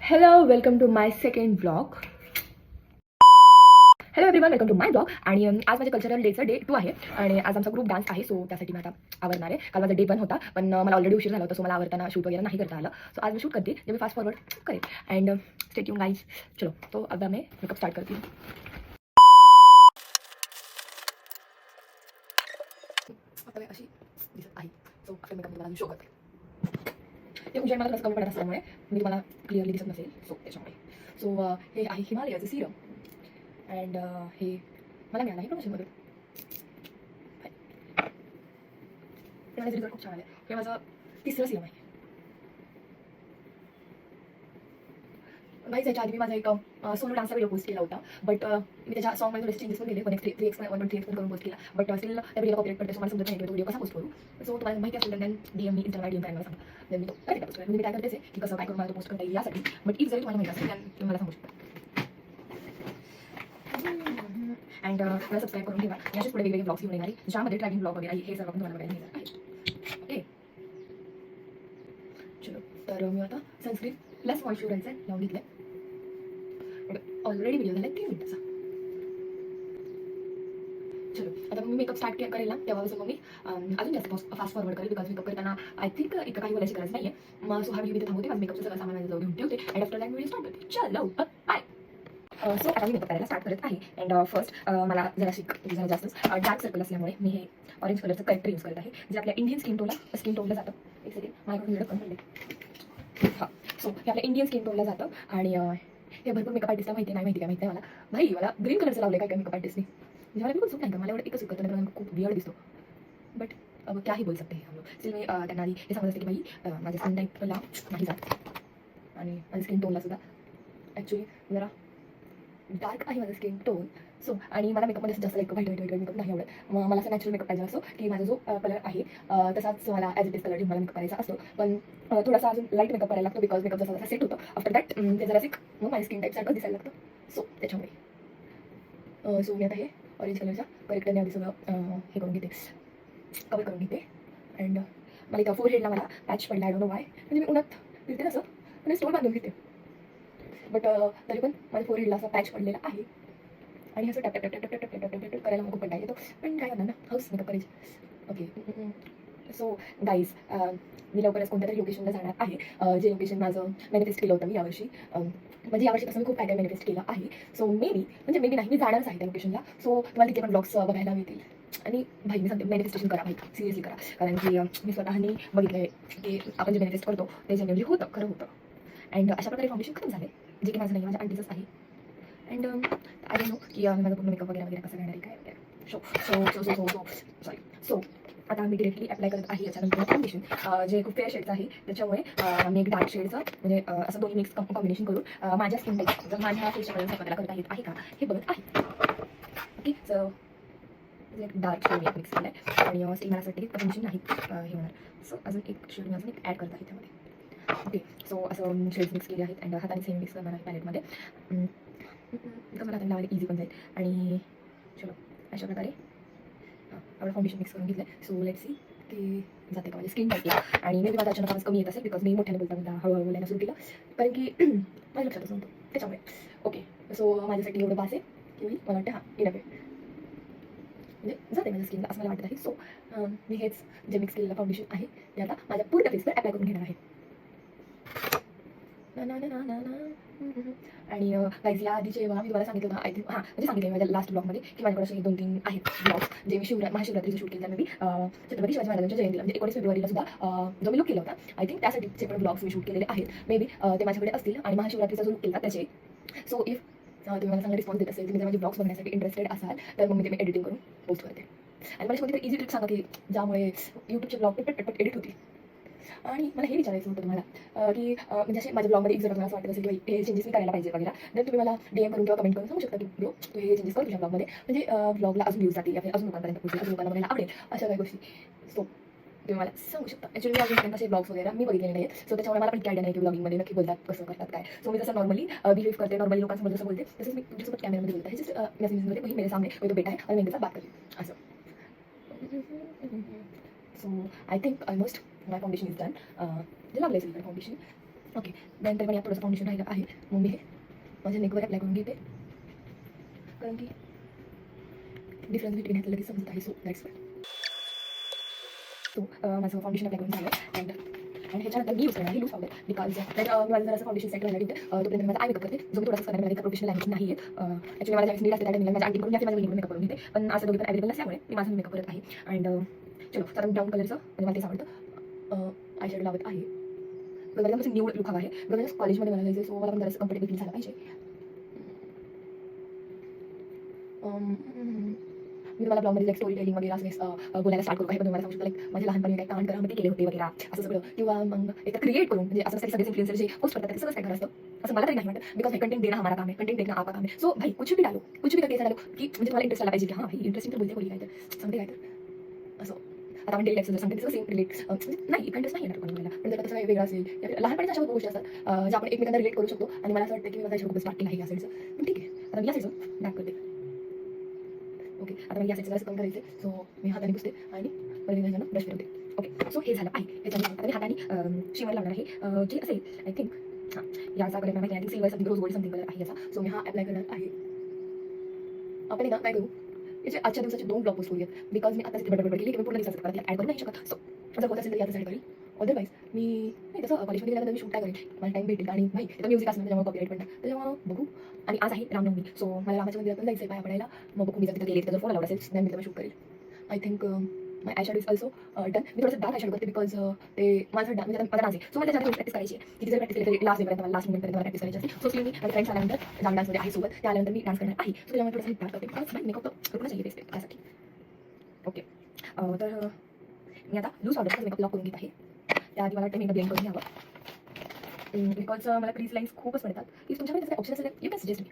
Hello welcome to my second blog. Hello everyone, welcome to my blog. आणि आज माझ्या cultural डेचं day 2 आहे आणि आज आमचा ग्रुप डान्स आहे. सो त्यासाठी मी आता आवरणार आहे. काल माझा डे 1 होता, पण मला ऑलरेडी उशीर झाला होता, सो मला आवरताना शूट वगैरे नाही करता आलं. सो आज मी शूट करते, जे मी फास्ट फॉरवर्ड करेन. And stay tune guys. चलो, तो अब मैं मेकअप स्टार्ट करती हूँ. आता मी अशी दिसत आहे. सो आफ्टर मेकअप मला शो करते. ते उजेड मला कमी पडत असल्यामुळे मी तुम्हाला क्लिअरली दिसत नसेल, सो त्याच्यामुळे. सो हे आहे हिमालयाचं सिरम. अँड हे मला मिळालं आहे प्रमोशनमध्ये. ते माझे रिझल्ट खूप छान आले. हे माझं तिसरं सिरम आहे. गाईज याच्या आधी मी माझा एक सोलो डान्सचा व्हिडिओ पोस्ट केला होता, बट मी त्याच्या सॉंगमध्ये थोडेसे चेंजेस पण केले. 1x3 1.3x करून पोस्ट केला, बट स्टील त्या व्हिडिओ कॉपीराइट पडते. सो मला समजत नाही की तो व्हिडिओ कसा पोस्ट करू. सो तुम्हाला माहिती असेल तर DM मी इंस्टाग्राम DM करायला सांगा. देन मी तो करेक्ट पोस्ट करेन. मी ट्राय करतेच आहे की कसं काय करून मला तो पोस्ट करता येईल यासाठी. बट इफ जरी तुम्हाला माहिती असेल तर तुम्ही मला सांगू शकता. अँड मला सबस्क्राईब करून ठेवा. याच्याच पुढे वेगवेगळे ब्लॉग्स घेऊन येणार आहे, ज्यामध्ये ट्रॅव्हलिंग ब्लॉग वगैरे आहे. हे सर्व पण तुम्हाला बघायला मिळणार आहे. ओके, चलो. तर मी आता सनस्क्रीन प्लस मॉइश्चरायझर लावून घेतलं. ऑलरेडी व्हिडिओ झाला 3 मिनिटाचा. चलो, आता मी मेकअप स्टार्ट करेल ना, तेव्हापासून मग मी अजून जास्त फास्ट फॉरवर्ड करेल. बिकॉज मेकअप करताना आय थिंक इतकं काही बोलायची गरज नाही आहे. मग सो हा व्हिडिओ इथे थांबवते. माझं मेकअपचं सगळं सामान माझं जाऊन घेऊन ठेवते. And after that video start करते. चलो बाय. सो आता मी मेकअप करायला स्टार्ट करत आहे. अँड फर्स्ट मला जरा जास्तच डार्क सर्कल असल्यामुळे मी हे ऑरेंज कलरचं करेक्टर यूज करत आहे, जे आपल्या इंडियन स्किन टोनला जातं. एक सेकंड, माझ्याकडून व्हिडिओ कमी पडले. हां, सो हे आपल्या इंडियन स्किन टोनला जातं. आणि हे भरपूर मेकअप आर्टिस्टला माहिती नाही, माहिती काय माहिती आहे मला ग्रीन कलरचं लावलं काय मेकअप आर्टिस्टने. म्हणजे मला बिलकुल सूट नाही का, मला एवढं एकच सूट करतं, खूप वियर्ड दिसतो. बट अब क्या ही बोल सकते हैं हम लोग. स्टिल मी त्यांना आधी हे सांगत असते की बाई माझ्या स्किन टाईपला नाही जात. आणि माझ्या स्किन टोनला सुद्धा ॲक्च्युली जरा डार्क आहे माझं स्किन टोन. सो आणि मला मेकअपमध्ये जास्त लाईक व्हाईट मेकअप नाही आवडत. मग मला असं नॅचरल मेकअप पाहिजे असतो की माझा जो कलर आहे तसाच मला ॲज इट इज कलर मला मेकअप करायचा असतो. पण थोडासा अजून लाईट मेकअप करायला लागतो, बिकॉज मेकअप जसा सेट होतं आफ्टर दॅट ते जरा मग माझ्या स्किन टाईपसारखं दिसायला लागतं. सो त्याच्यामुळे सो मी आता हे ऑरेंज कलरच्या करेक्टरने आधी सगळं हे करून घेते, कवर करून घेते. अँड मला इथं फोरहेडला मला पॅच पडला. I don't know Y. म्हणजे मी उन्हात फिरते तसं, पण स्टोन बांधून घेते. बट तरी पण माझ्या फोरहेडला असा पॅच पडलेला आहे. आणि असं tap tap tap tap tap tap tap tap करायला खूप कंटाळा येतो, पण काय करणार ना, हाऊस मेकअप करायची. ओके, सो गाईज मी लवकरच कोणत्या तरी लोकेशनला जाणार आहे, जे लोकेशन माझं मॅनिफेस्ट केलं होतं मी यावर्षी. म्हणजे यावर्षीपासून मी खूप काय काय मॅनिफेस्ट केलं आहे. सो मे बी नाही, मी जाणारच आहे त्या लोकेशनला. सो तुम्हाला तिथे पण ब्लॉग्स बघायला मिळतील. आणि भाई मी सांगते, मॅनिफेस्टेशन करा भाई, सिरियसली करा. कारण की मी स्वतःनी बघितलं आहे की आपण जे मॅनिफेस्ट करतो ते जनरली होतं, खरं होतं. अँड अशा प्रकारे फाउंडेशन खतम झालं आहे, जे की माझं नाही, माझ्या आंटीचंच आहे. अँड आय डोंट नो की माझं पूर्ण मेकअप वगैरे कसं घेणार आहे काय वगैरे. सो आता मी डिरेक्टली अप्लाय करत आहे. याच्यानंतर फाउंडेशन जे खूप फेअर शेडचं आहे, त्याच्यामुळे मी एक डार्क शेडचं म्हणजे असं दोन्ही मिक्स कॉम्बिनेशन करून माझ्या स्किन टाईप जर माझ्या फेस कलर स्वतःला करता येत आहे का हे बघत आहे. ओके, सो एक डार्क शेड मिक्स केलं आहे. आणि स्किन मला असं वाटतं की फाउंडेशन नाही हे होणार. सो अजून एक शेड मी अजून एक ॲड करत आहे त्यामध्ये. ओके, सो असं शेड्स मिक्स केले आहेत. अँड हाताने सेम मिक्स करणार आहे पॅलेटमध्ये. बिकॉज मला हाताने लावायला इझी पण जाईल. आणि चलो अशा प्रकारे आपलं फाउंडेशन मिक्स करून घेतलं. सो लेट्स सी की जाते का माझी स्किन टाईपला. आणि मे बी माझा अचानक आवाज कमी येत असेल, बिकॉज मी मोठ्याने बोलता हळूहळू बोलायला सुरू केलं, कारण की माझ्या लक्षातच नव्हतं त्याच्यामुळे. ओके, सो माझ्यासाठी एवढं बास आहे की मला वाटतं हां येणार आहे, म्हणजे जाते माझ्या स्किनला असं मला वाटत आहे. सो मी हेच जे मिक्स केलेलं फाउंडेशन आहे ते आता माझ्या पूर्ण फेसवर अप्लाय करून घेणार आहे. आणि गाईज या आधी जेव्हा मी तुम्हाला सांगितलं होतं, आय थिंक हां म्हणजे सांगितलं माझ्या लास्ट ब्लॉगमध्ये की माझ्याकडे असे 2-3 आहेत ब्लॉग्स जे मी महाशिवरात्रीचं शूट केलं. मी छत्रपती शिवाजी महाराजांच्या जयंतीला म्हणजे 19 फेब्रुवारीला सुद्धा जो मी लुक केला होता, आय थिंक त्यासाठीचे पण ब्लॉग्स मी शूट केलेले आहेत. मे बी ते माझ्याकडे असतील. आणि महाशिवरात्रीचा जो लुक केला त्याचे. सो इफ तुम्ही मला चांगला रिस्पॉन्स देत असेल, तुम्ही जर माझे ब्लॉग्स बघण्यासाठी इंटरेस्टेड असाल, तर मग मी एडिटिंग करून पोस्ट करते. आणि मला कोणती इझी ट्रिक सांगा की ज्यामुळे यूट्यूबचे ब्लॉग पटपट एडिट होतील. आणि मला हे विचारायचं होतं तुम्हाला की म्हणजे असे माझ्या ब्लॉगमध्ये जर तुम्हाला असं वाटत असेल की हे चेंजेस मी करायला पाहिजे वगैरे, तर तुम्ही मला DM करून किंवा कमेंट करून सांगू शकता की ब्रो तू हे चेंजेस कर तुझ्या ब्लॉगमध्ये, म्हणजे ब्लॉगला अजून व्ह्यूज जातील, अजून लोकांपर्यंत पोहोचेल, अजून लोकांना बघायला आवडेल, अशा काही गोष्टी. सो तुम्ही मला सांगू शकता. ॲक्च्युली मी अजून असे ब्लॉग्स वगैरे मी बघितलेले नाही आहेत. सो त्याच्यामुळे मला पण काही आयडिया नाही की ब्लॉगिंगमध्ये नक्की बोलतात कसं करतात काय. सो मी जसं नॉर्मली बिहेव करते, नॉर्मली लोकांसमोर जसं बोलते, तसंच मी तुमच्यासोबत कॅमेरामध्ये बोलते आहे. जस्ट मेसेजमध्ये वही मेरे सामने कोई तो बेटा है और मैं इनके साथ बात कर रही हूँ असं. So I think almost my foundation is done. जे लागलं असेल फाउंडेशन. ओके, त्यानंतर पण यात थोडंसं फाउंडेशन राहिलं आहे. मग मी हे माझ्या नेकवर अप्लाय करून घेते, कारण की डिफरन्स बिटवीन ह्यातलं लगेच समजत आहे. So that's why. सो माझं फाउंडेशन अप्लाय करून झालं अँड ह्याच्यानंतर मी यूज करणार आहे लूज पावडर बिकॉज माझं जर असं फाउंडेशन सेट व्हायला तोपर्यंत माझा आय मेकअप करते, जो मी थोडासा करणार आहे. माझा प्रोफेशनल लँग्वेज नाही आहे. ॲक्च्युली मला ज्यावेळेस नीड असते त्या माझ्या आंटीकडून या माझ्या मेकअप करून घेते, पण असं दोघी पण अवेलेबल नसल्यामुळे मी माझं मेकअप करत आहे. अँड चलो तर ब्राऊन कलरचं म्हणजे मला तेच आवडतं आय शेडो लावत आहे. मला एकदम न्यू लुक हवा आहे. बघा कॉलेजमध्ये मला जायचं, सो मला पण जरा कम्फर्टेबल फील झालं पाहिजे. मी तुम्हाला ब्लॉगमध्ये स्टोरी टेलिंग वगैरे असं बोलायला स्टार्ट करू काही, पण मला सांगू शकतो लाईक माझ्या लहानपणी काही कांड घरामध्ये केले होते वगैरे असं सगळं, किंवा मग एक क्रिएट करून म्हणजे असं सगळे इन्फ्लुएन्सर जे पोस्ट करतात ते सगळं काय असतं असं मला तरी नाही वाटत. बिकॉज कंटेंट देणं हमारा काम है, कंटेंट देणं आपका काम है. सो भाई कुछ भी डालो, कुछ भी करके डालो की म्हणजे तुम्हाला इंटरेस्ट आला पाहिजे की हां भाई इंटरेस्टिंग तर बोलते काय तर सांगते काय तर असं. आता आपण डेली लाईफ जर सांगते सेम रिलेट नाही इंटरेस्ट नाही येणार कोणाला, पण जर तसं काही वेगळं असेल लहानपणी अशा गोष्टी असतात ज्या आपण एकमेकांना रिलेट करू शकतो. आणि मला असं वाटतं की मी माझा खूप स्टार्ट केला आहे या साईडचं, पण ठीक आहे. आता मी या साईडचं बॅक करते. ओके, आता मी या साईडचं जरा कमी करायचे, सो मी हाताने पुसते आणि परत ब्रश फिरवते. ओके, सो हे झालं आहे. त्याच्यानंतर आता मी हाताने शिमर लावणार आहे जे असेल आय थिंक हां याचा कलर मला माहिती silver something rose gold something colour आहे याचा. सो मी हा अप्लाय करणार आहे. आपण ना काय करू, याचे आजच्या दिवसाचे 2 ब्लॉग पोस्ट करूयात, बिकॉज मी आता तिथे बडबड केली की मी पूर्ण दिवसाचं परत ॲड करू नाही शकत. सो जर होत असेल तर याचं ॲड करेल, अदरवाईज मी नाही तसं कॉलेजमध्ये गेल्यानंतर मी शूट काय करेल, मला टाईम भेटेल आणि नाही तिथं म्युझिक असणार त्याच्यामुळे कॉपीराईट पण नाही, त्याच्यामुळे बघू. आणि आज आहे रामनवमी, सो मला रामाच्या मंदिरात पण जायचं आहे पाया पडायला. मग बघू मी जर तिथं गेले तर फोन लावला असेल मी शूट करेल. I think my eye shadow is also done. मी थोडंसं डार्क आय शॅडो करते बिकॉज ते माझा म्हणजे माझा डान्स आहे, सो मला त्याच्यामध्ये प्रॅक्टिस करायची आहे. किती जर प्रॅक्टिस केली तरी लास्ट डेपर्यंत मला लास्ट मिनिटपर्यंत मला प्रॅक्टिस करायची असते. सो मी माझ्या फ्रेंड्स आल्यानंतर जाऊन डान्समध्ये आहे सोबत, त्यानंतर मी डान्स करणार आहे. सो त्याच्यामुळे थोडंसं डार्क करते बिकॉज माझी मेकअप रुकणं चाहिए फेस पे त्यासाठी. ओके, तर मी आता लूज पावडरचा मेकअप लॉक करून घेत आहे. त्याआधी मला वाटतं मी ब्लेंड करून घ्यावं बिकॉज मला क्रीज लाईन्स खूपच पडतात. इफ तुमच्याकडे ऑप्शन असेल यू कॅन सजेस्ट मी.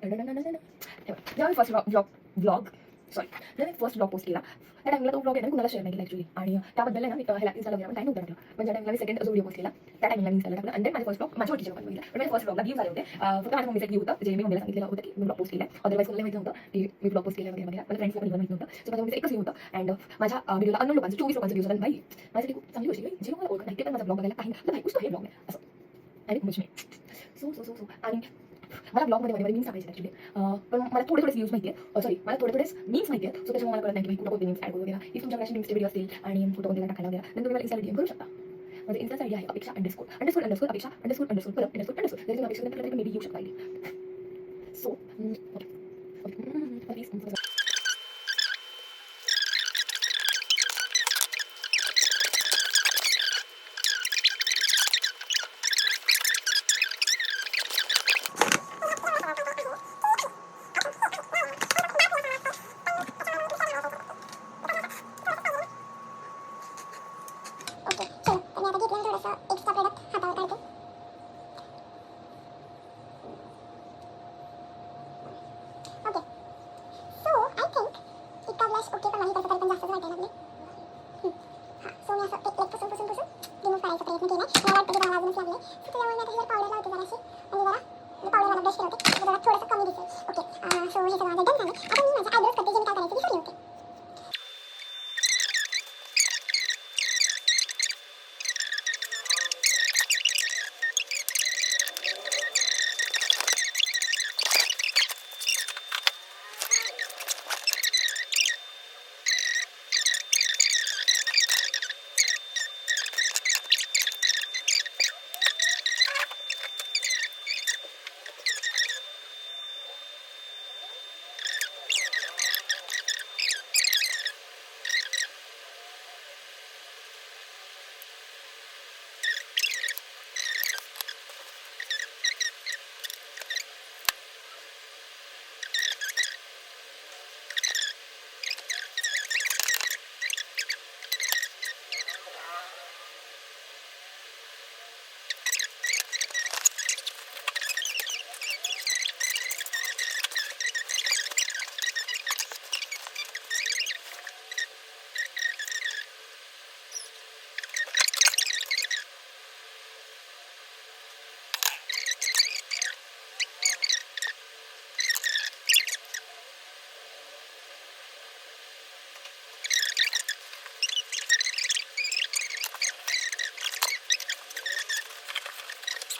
जेव्हा मी फर्स्ट ब्लॉग जेव्हा मी फर्स्ट ब्लॉग पोस्ट केला त्या टाइमला तो ब्लॉग आहे ना कुणाला शेअर नाही केला ॲक्च्युली. आणि त्याबद्दल ना मी ह्याला इन्स्टाला वगैरे पण टाईम नव्हतं टाकलं. पण ज्या टाइमला मी सेकंड जो व्हिडिओ पोस्ट केला त्या टाइमला मी इन्स्टाला टाकलं. आणि माझा फर्स्ट ब्लॉग माझ्या ओळखीच्या लोकांनी बघितला. पण माझ्या फर्स्ट ब्लॉगला व्ह्यूज आले होते. फक्त माझ्या मम्मीचा व्ह्यू होतं जे मी मम्मीला सांगितलेलं होतं की मी ब्लॉग पोस्ट केला. अदरवाईज कोणाला माहिती नव्हतं की मी ब्लॉग पोस्ट केला वगैरे वगैरे. मला फ्रेंड्सला पण माहिती नव्हतं. सो माझ्या मम्मीचं एकच व्ह्यू होतं. अँड माझ्या व्हिडिओला अननोन लोकांचं 24 लोकांचं व्ह्यूज होतं. भाई माझ्यासाठी खूप चांगली गोष्ट आहे. जे मला ओळखत नाही ते पण माझा ब्लॉग बघायला काही नाही, भाई कुछ तो हे ब्लॉग आहे असं. आणि मुझे सो आणि मला ब्लॉगमध्ये मध्ये मीम्स टाकायचे ॲक्च्युली. पण मला थोडे व्ह्यूज माहिती आहे, सॉरी मला थोडे मीम्स माहिती आहेत. सो त्याच्यामुळे मला कळत नाही की कुठं कोणते मीम्स ॲड करू वगैरे. इफ तुमच्याकडे अशी मीम्सचे व्हिडिओ असतील आणि फोटो कोणते टाकायला वगैरे तर तुम्ही मला इन्स्टाला डीएम करू शकता. माझं इन्स्टाचा आयडी आहे Apeksha underscore underscore underscore Apeksha underscore underscore परत अंडरस्कोर अंडरस्कोर. जरी तुम्ही अपेक्षा नंतर मे बी येऊ शकता ID. So please So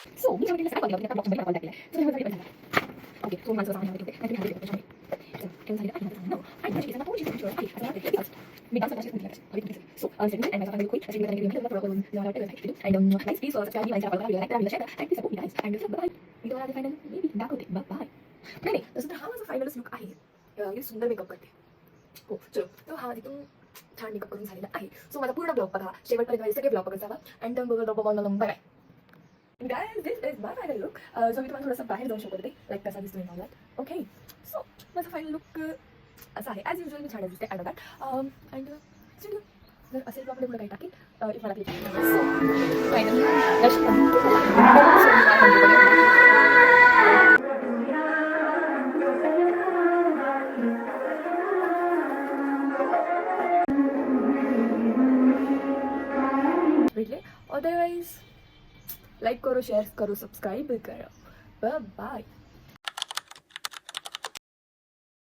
so मी जेव्हा सगळं बघितलं ब्लॉग मध्ये कॉल टाकला सो तेव्हा झाली ओके सो माझं सामान ठेवते काहीतरी हवी होते ठेवून झाली आणि माझी केसांना थोडीशी थोडी आहे असं वाटतं की मी डान्स करण्याची खूप लागते हवी तुमची सो सेटिंग अँड माझा फायनल क्विक अशी मी केली थोडं करून जेव्हा वाटतं अँड नाईस प्लीज सबस्क्राइब माझ्या चॅनलला लाईक करा video share and please support मी गाईस अँड बाय मी तुम्हाला फायनल मे बी दाखवते बाय नाही तसं तर हा माझा फायनलच लुक आहे मी सुंदर मेकअप करते हो चलो तर हा तिथून छान मेकअप करून झालेला आहे सो माझा पूर्ण ब्लॉग बघा शेवटपर्यंत माझे सगळे ब्लॉग बघत जावा and bye guys this is my final look so मी तुम्हाला थोडंसं बाहेर जाऊ शकते लाईक कसा दिसतो मी मला ओके सो माझा फायनल लुक असा आहे ॲज युजल मी छान दिसते ॲड दॅट अँड जर असेल तर आपल्या पुढे काही टाकेल इफ मला सो फायनली भेटले अदरवाईज लाईक करो शेअर करो सबस्क्राईब करो बाय